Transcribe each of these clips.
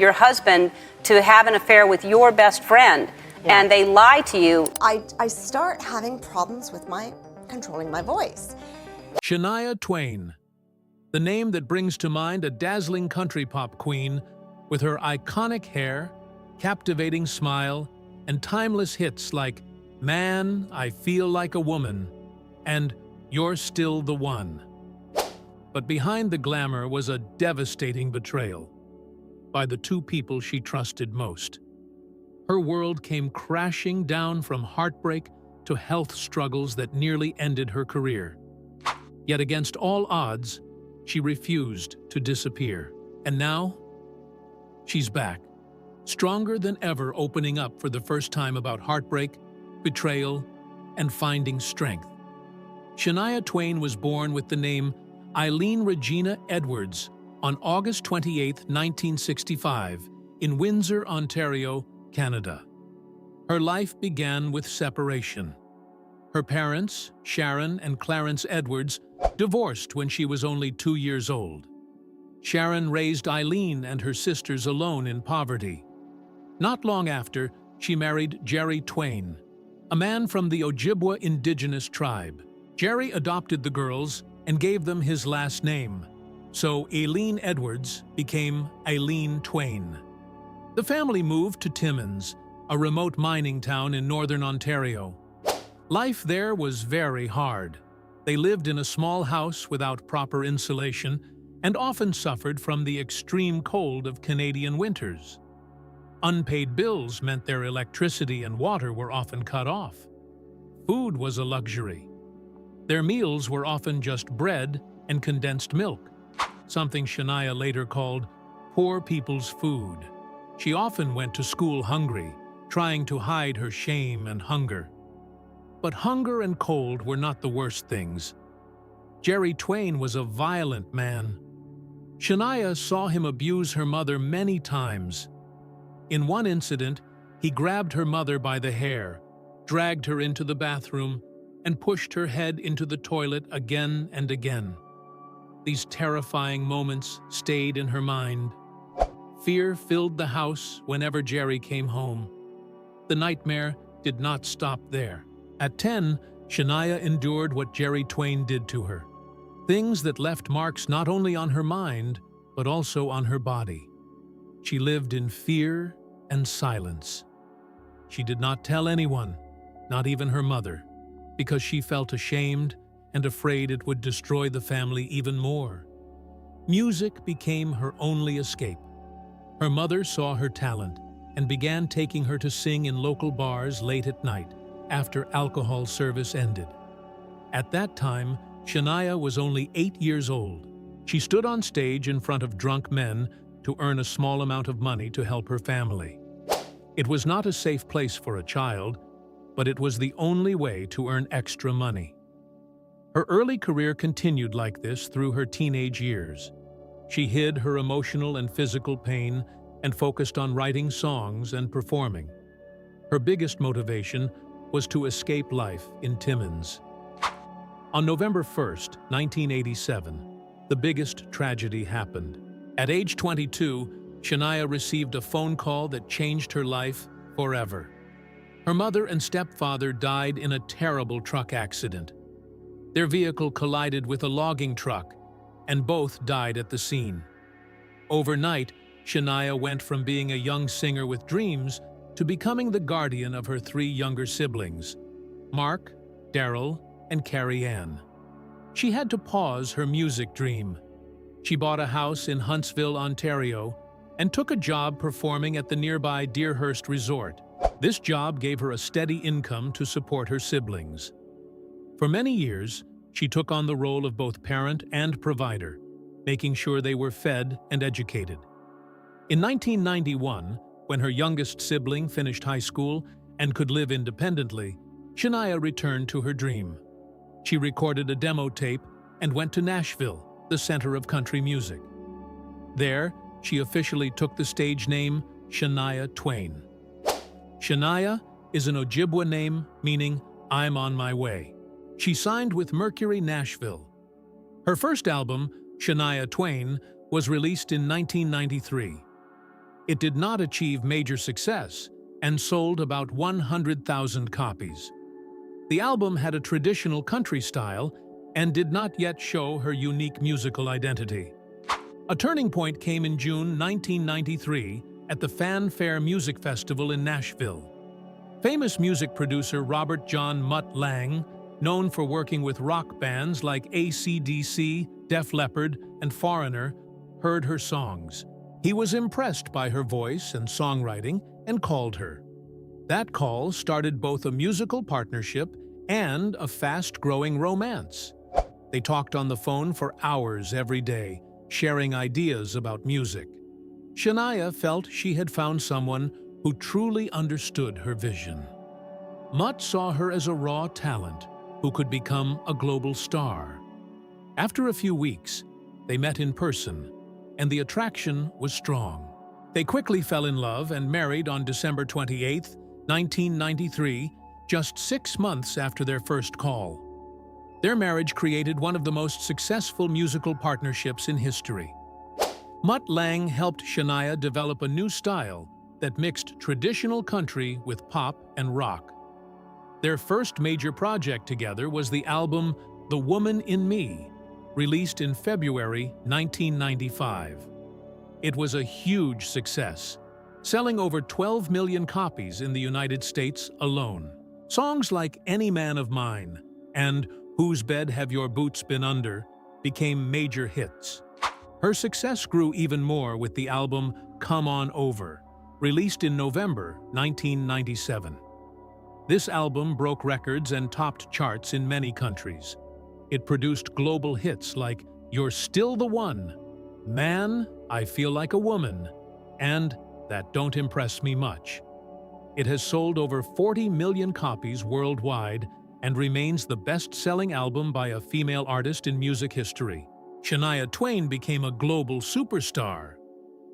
your husband to have an affair with your best friend, and they lie to you. I start having problems with controlling my voice. Shania Twain, the name that brings to mind a dazzling country pop queen with her iconic hair, captivating smile, and timeless hits like Man, I Feel Like a Woman and You're Still the One. But behind the glamour was a devastating betrayal by the two people she trusted most. Her world came crashing down from heartbreak to health struggles that nearly ended her career. Yet against all odds, she refused to disappear. And now, she's back, stronger than ever, opening up for the first time about heartbreak, betrayal, and finding strength. Shania Twain was born with the name Eileen Regina Edwards on August 28, 1965, in Windsor, Ontario, Canada. Her life began with separation. Her parents, Sharon and Clarence Edwards, divorced when she was only 2 years old. Sharon raised Eileen and her sisters alone in poverty. Not long after, she married Jerry Twain, a man from the Ojibwa indigenous tribe. Jerry adopted the girls and gave them his last name, so Eileen Edwards became Eileen Twain. The family moved to Timmins, a remote mining town in northern Ontario. Life there was very hard. They lived in a small house without proper insulation and often suffered from the extreme cold of Canadian winters. Unpaid bills meant their electricity and water were often cut off. Food was a luxury. Their meals were often just bread and condensed milk, something Shania later called poor people's food. She often went to school hungry, trying to hide her shame and hunger. But hunger and cold were not the worst things. Jerry Twain was a violent man. Shania saw him abuse her mother many times. In one incident, he grabbed her mother by the hair, dragged her into the bathroom, and pushed her head into the toilet again and again. These terrifying moments stayed in her mind. Fear filled the house whenever Jerry came home. The nightmare did not stop there. At 10, Shania endured what Jerry Twain did to her. Things that left marks not only on her mind, but also on her body. She lived in fear and silence. She did not tell anyone, not even her mother, because she felt ashamed and afraid it would destroy the family even more. Music became her only escape. Her mother saw her talent and began taking her to sing in local bars late at night, after alcohol service ended. At that time, Shania was only 8 years old. She stood on stage in front of drunk men to earn a small amount of money to help her family. It was not a safe place for a child, but it was the only way to earn extra money. Her early career continued like this through her teenage years. She hid her emotional and physical pain and focused on writing songs and performing. Her biggest motivation was to escape life in Timmins. On November 1st, 1987, the biggest tragedy happened. At age 22, Shania received a phone call that changed her life forever. Her mother and stepfather died in a terrible truck accident. Their vehicle collided with a logging truck, and both died at the scene. Overnight, Shania went from being a young singer with dreams to becoming the guardian of her 3 younger siblings, Mark, Daryl, and Carrie Ann. She had to pause her music dream. She bought a house in Huntsville, Ontario, and took a job performing at the nearby Deerhurst Resort. This job gave her a steady income to support her siblings. For many years, she took on the role of both parent and provider, making sure they were fed and educated. In 1991, when her youngest sibling finished high school and could live independently, Shania returned to her dream. She recorded a demo tape and went to Nashville, the center of country music. There, she officially took the stage name Shania Twain. Shania is an Ojibwa name meaning "I'm on my way." She signed with Mercury Nashville. Her first album, Shania Twain, was released in 1993. It did not achieve major success and sold about 100,000 copies. The album had a traditional country style and did not yet show her unique musical identity. A turning point came in June 1993 at the Fanfare Music Festival in Nashville. Famous music producer Robert John "Mutt" Lange, known for working with rock bands like AC/DC, Def Leppard, and Foreigner, heard her songs. He was impressed by her voice and songwriting and called her. That call started both a musical partnership and a fast-growing romance. They talked on the phone for hours every day, sharing ideas about music. Shania felt she had found someone who truly understood her vision. Mutt saw her as a raw talent who could become a global star. After a few weeks, they met in person, and the attraction was strong. They quickly fell in love and married on December 28, 1993, just 6 months after their first call. Their marriage created one of the most successful musical partnerships in history. Mutt Lange helped Shania develop a new style that mixed traditional country with pop and rock. Their first major project together was the album The Woman in Me, released in February 1995. It was a huge success, selling over 12 million copies in the United States alone. Songs like Any Man of Mine and Whose Bed Have Your Boots Been Under became major hits. Her success grew even more with the album Come On Over, released in November 1997. This album broke records and topped charts in many countries. It produced global hits like You're Still the One, Man, I Feel Like a Woman, and That Don't Impress Me Much. It has sold over 40 million copies worldwide and remains the best-selling album by a female artist in music history. Shania Twain became a global superstar.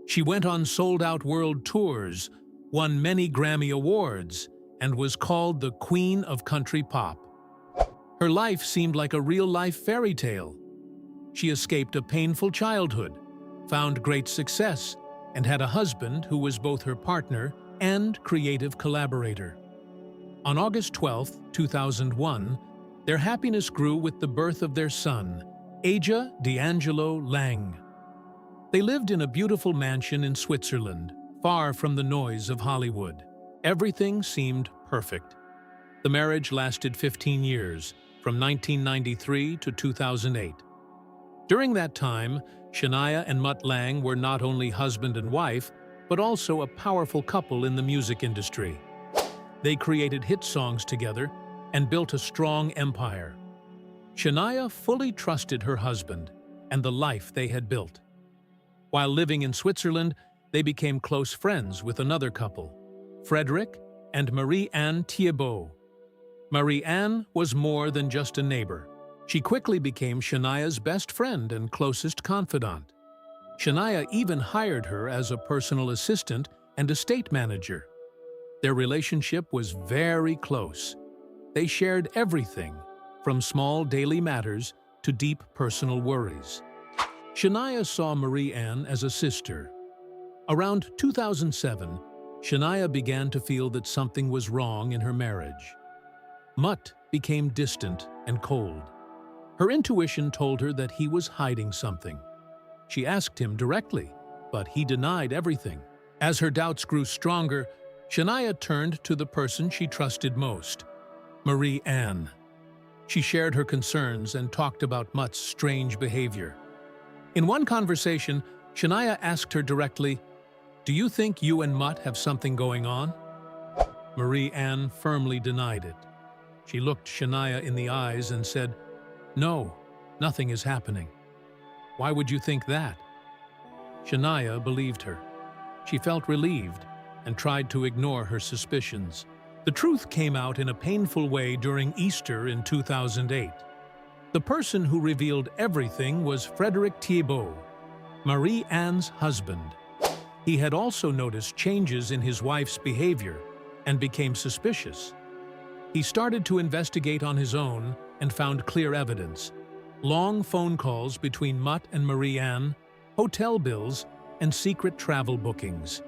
She went on sold-out world tours, won many Grammy Awards, and was called the Queen of Country Pop. Her life seemed like a real-life fairy tale. She escaped a painful childhood, found great success, and had a husband who was both her partner and creative collaborator. On August 12, 2001, their happiness grew with the birth of their son, Aja D'Angelo Lange. They lived in a beautiful mansion in Switzerland, far from the noise of Hollywood. Everything seemed perfect. The marriage lasted 15 years, from 1993 to 2008. During that time, Shania and Mutt Lange were not only husband and wife, but also a powerful couple in the music industry. They created hit songs together and built a strong empire. Shania fully trusted her husband and the life they had built. While living in Switzerland, they became close friends with another couple, Frederick and Marie-Anne Thiebaud. Marie-Anne was more than just a neighbor. She quickly became Shania's best friend and closest confidant. Shania even hired her as a personal assistant and estate manager. Their relationship was very close. They shared everything, from small daily matters to deep personal worries. Shania saw Marie-Anne as a sister. Around 2007, Shania began to feel that something was wrong in her marriage. Mutt became distant and cold. Her intuition told her that he was hiding something. She asked him directly, but he denied everything. As her doubts grew stronger, Shania turned to the person she trusted most, Marie-Anne. She shared her concerns and talked about Mutt's strange behavior. In one conversation, Shania asked her directly, "Do you think you and Mutt have something going on?" Marie-Anne firmly denied it. She looked Shania in the eyes and said, "No, nothing is happening." "Why would you think that?" Shania believed her. She felt relieved and tried to ignore her suspicions. The truth came out in a painful way during Easter in 2008. The person who revealed everything was Frederick Thiebaud, Marie-Anne's husband. He had also noticed changes in his wife's behavior and became suspicious. He started to investigate on his own and found clear evidence: long phone calls between Mutt and Marie-Anne, hotel bills, and secret travel bookings.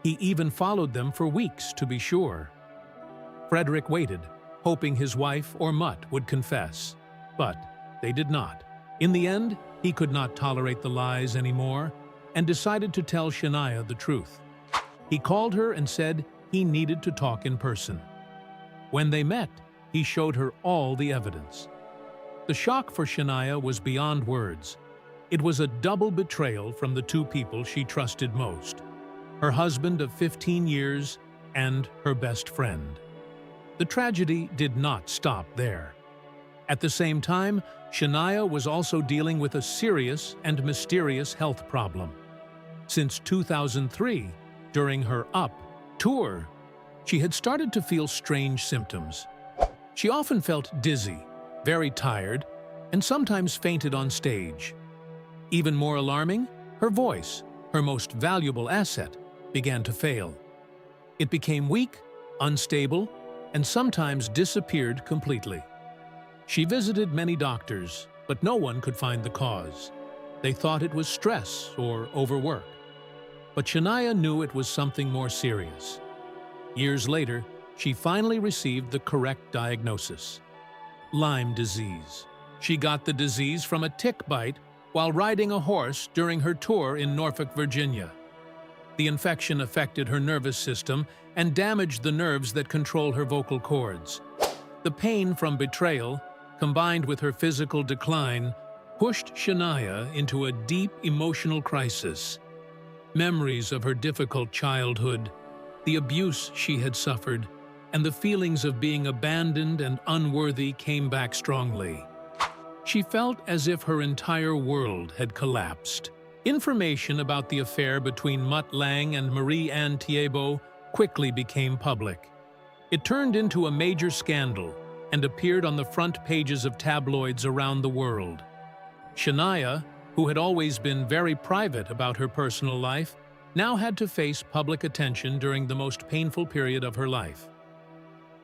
He even followed them for weeks to be sure. Frederick waited, hoping his wife or Mutt would confess. But they did not. In the end, he could not tolerate the lies anymore and decided to tell Shania the truth. He called her and said he needed to talk in person. When they met, he showed her all the evidence. The shock for Shania was beyond words. It was a double betrayal from the two people she trusted most: her husband of 15 years and her best friend. The tragedy did not stop there. At the same time, Shania was also dealing with a serious and mysterious health problem. Since 2003, during her Up tour, she had started to feel strange symptoms. She often felt dizzy, very tired, and sometimes fainted on stage. Even more alarming, her voice, her most valuable asset, began to fail. It became weak, unstable, and sometimes disappeared completely. She visited many doctors, but no one could find the cause. They thought it was stress or overwork. But Shania knew it was something more serious. Years later, she finally received the correct diagnosis: Lyme disease. She got the disease from a tick bite while riding a horse during her tour in Norfolk, Virginia. The infection affected her nervous system and damaged the nerves that control her vocal cords. The pain from betrayal, combined with her physical decline, pushed Shania into a deep emotional crisis. Memories of her difficult childhood, the abuse she had suffered, and the feelings of being abandoned and unworthy came back strongly. She felt as if her entire world had collapsed. Information about the affair between Mutt Lange and Marie-Anne Thiebaud quickly became public. It turned into a major scandal and appeared on the front pages of tabloids around the world. Shania, who had always been very private about her personal life, now had to face public attention during the most painful period of her life.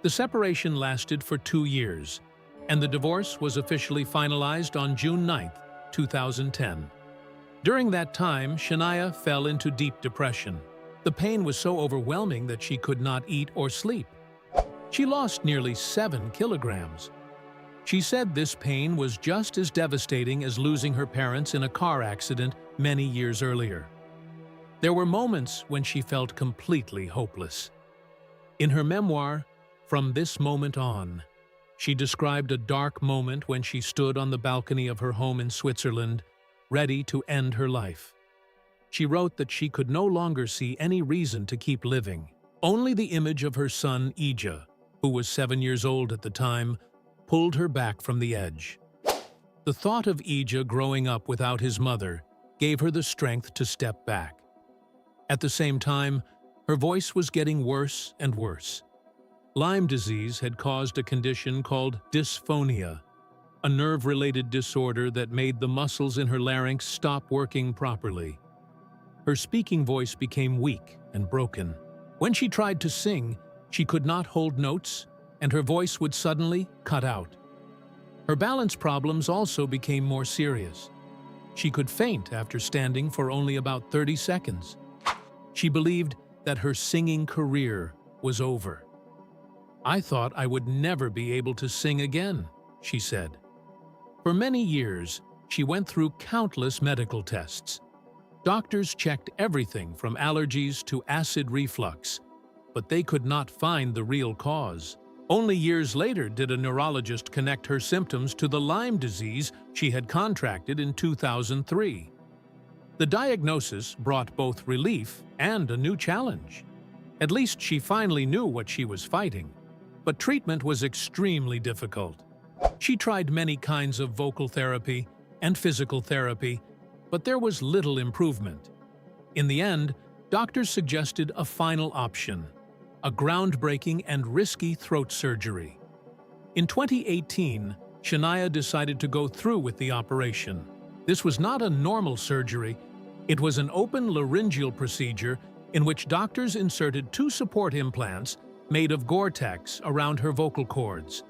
The separation lasted for 2 years, and the divorce was officially finalized on June 9, 2010. During that time, Shania fell into deep depression. The pain was so overwhelming that she could not eat or sleep. She lost nearly 7 kilograms. She said this pain was just as devastating as losing her parents in a car accident many years earlier. There were moments when she felt completely hopeless. In her memoir, From This Moment On, she described a dark moment when she stood on the balcony of her home in Switzerland, ready to end her life. She wrote that she could no longer see any reason to keep living. Only the image of her son, Ija, who was 7 years old at the time, pulled her back from the edge. The thought of Ija growing up without his mother gave her the strength to step back. At the same time, her voice was getting worse and worse. Lyme disease had caused a condition called dysphonia, a nerve-related disorder that made the muscles in her larynx stop working properly. Her speaking voice became weak and broken. When she tried to sing, she could not hold notes, and her voice would suddenly cut out. Her balance problems also became more serious. She could faint after standing for only about 30 seconds. She believed that her singing career was over. "I thought I would never be able to sing again," she said. For many years, she went through countless medical tests. Doctors checked everything from allergies to acid reflux, but they could not find the real cause. Only years later did a neurologist connect her symptoms to the Lyme disease she had contracted in 2003. The diagnosis brought both relief and a new challenge. At least she finally knew what she was fighting. But treatment was extremely difficult. She tried many kinds of vocal therapy and physical therapy, but there was little improvement. In the end, doctors suggested a final option: a groundbreaking and risky throat surgery. In 2018, Shania decided to go through with the operation. This was not a normal surgery. It was an open laryngeal procedure in which doctors inserted 2 support implants made of Gore-Tex around her vocal cords.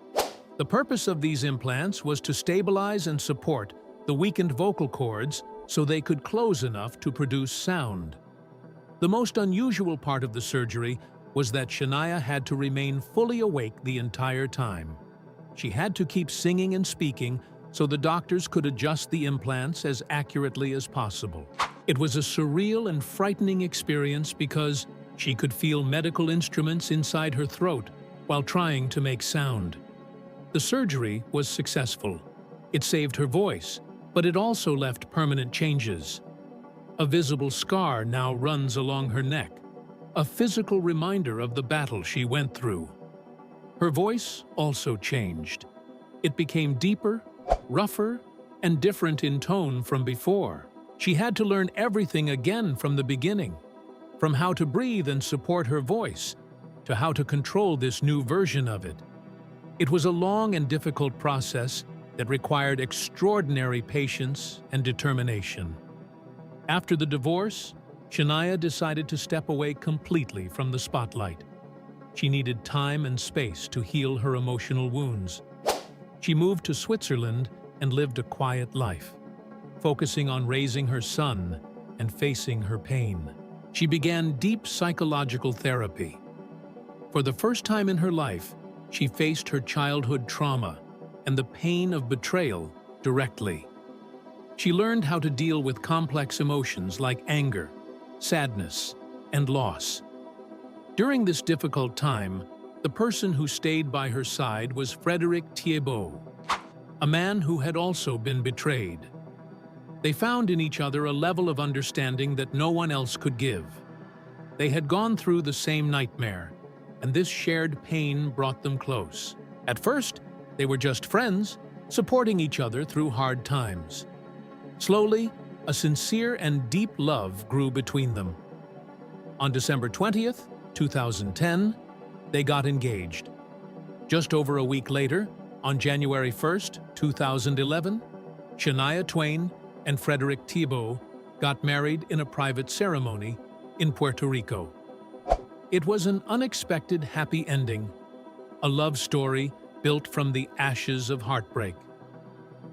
The purpose of these implants was to stabilize and support the weakened vocal cords so they could close enough to produce sound. The most unusual part of the surgery was that Shania had to remain fully awake the entire time. She had to keep singing and speaking so the doctors could adjust the implants as accurately as possible. It was a surreal and frightening experience because she could feel medical instruments inside her throat while trying to make sound. The surgery was successful. It saved her voice, but it also left permanent changes. A visible scar now runs along her neck, a physical reminder of the battle she went through. Her voice also changed. It became deeper, rougher, and different in tone from before. She had to learn everything again from the beginning, from how to breathe and support her voice, to how to control this new version of it. It was a long and difficult process that required extraordinary patience and determination. After the divorce, Shania decided to step away completely from the spotlight. She needed time and space to heal her emotional wounds. She moved to Switzerland and lived a quiet life, focusing on raising her son and facing her pain. She began deep psychological therapy. For the first time in her life, she faced her childhood trauma and the pain of betrayal directly. She learned how to deal with complex emotions like anger, sadness, and loss. During this difficult time, the person who stayed by her side was Frédéric Thiebaud, a man who had also been betrayed. They found in each other a level of understanding that no one else could give. They had gone through the same nightmare, and this shared pain brought them close. At first, they were just friends, supporting each other through hard times. Slowly, a sincere and deep love grew between them. On December 20th, 2010, they got engaged. Just over a week later, on January 1st, 2011, Shania Twain and Frédéric Thiebaud got married in a private ceremony in Puerto Rico. It was an unexpected happy ending, a love story built from the ashes of heartbreak.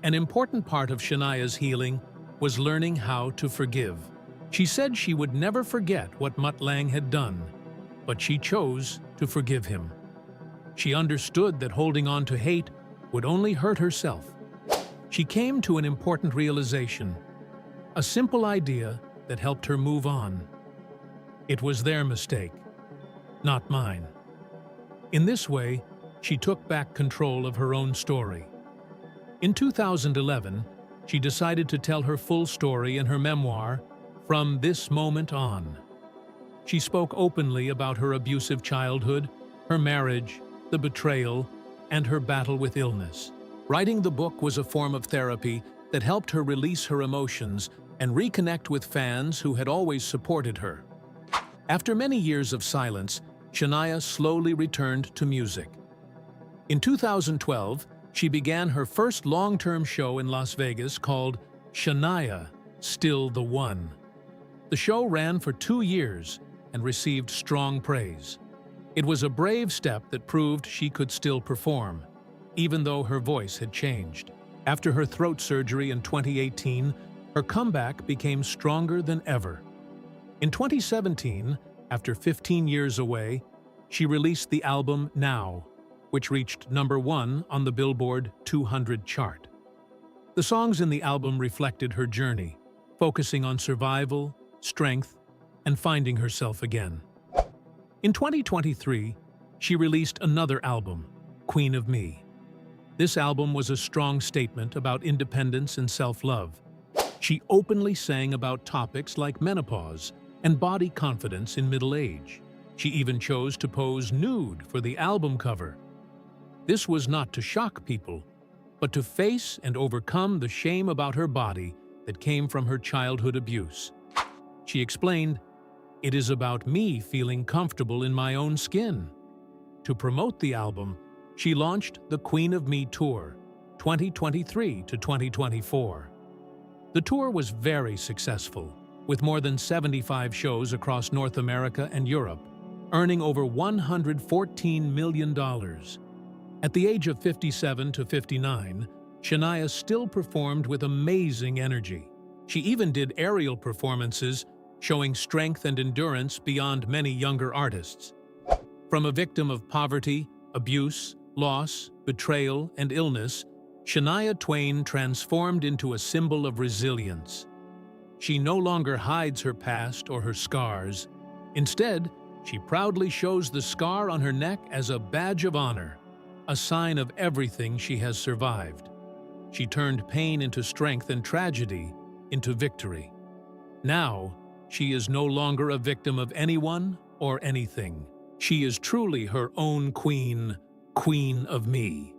An important part of Shania's healing was learning how to forgive. She said she would never forget what Mutt Lange had done, but she chose to forgive him. She understood that holding on to hate would only hurt herself. She came to an important realization, a simple idea that helped her move on. It was their mistake, not mine. In this way, she took back control of her own story. In 2011, she decided to tell her full story in her memoir, From This Moment On. She spoke openly about her abusive childhood, her marriage, the betrayal, and her battle with illness. Writing the book was a form of therapy that helped her release her emotions and reconnect with fans who had always supported her. After many years of silence, Shania slowly returned to music. In 2012, she began her first long-term show in Las Vegas called Shania, Still the One. The show ran for 2 years and received strong praise. It was a brave step that proved she could still perform, even though her voice had changed. After her throat surgery in 2018, her comeback became stronger than ever. In 2017, after 15 years away, she released the album Now, which reached #1 on the Billboard 200 chart. The songs in the album reflected her journey, focusing on survival, strength, and finding herself again. In 2023, she released another album, Queen of Me. This album was a strong statement about independence and self-love. She openly sang about topics like menopause and body confidence in middle age. She even chose to pose nude for the album cover. This was not to shock people, but to face and overcome the shame about her body that came from her childhood abuse. She explained, "It is about me feeling comfortable in my own skin." To promote the album, she launched the Queen of Me Tour, 2023 to 2024. The tour was very successful, with more than 75 shows across North America and Europe, earning over $114 million. At the age of 57 to 59, Shania still performed with amazing energy. She even did aerial performances, showing strength and endurance beyond many younger artists. From a victim of poverty, abuse, loss, betrayal, and illness, Shania Twain transformed into a symbol of resilience. She no longer hides her past or her scars. Instead, she proudly shows the scar on her neck as a badge of honor, a sign of everything she has survived. She turned pain into strength and tragedy into victory. Now, she is no longer a victim of anyone or anything. She is truly her own queen, Queen of Me,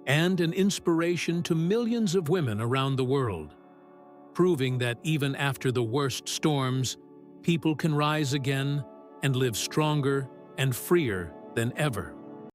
and an inspiration to millions of women around the world, proving that even after the worst storms, people can rise again and live stronger and freer than ever.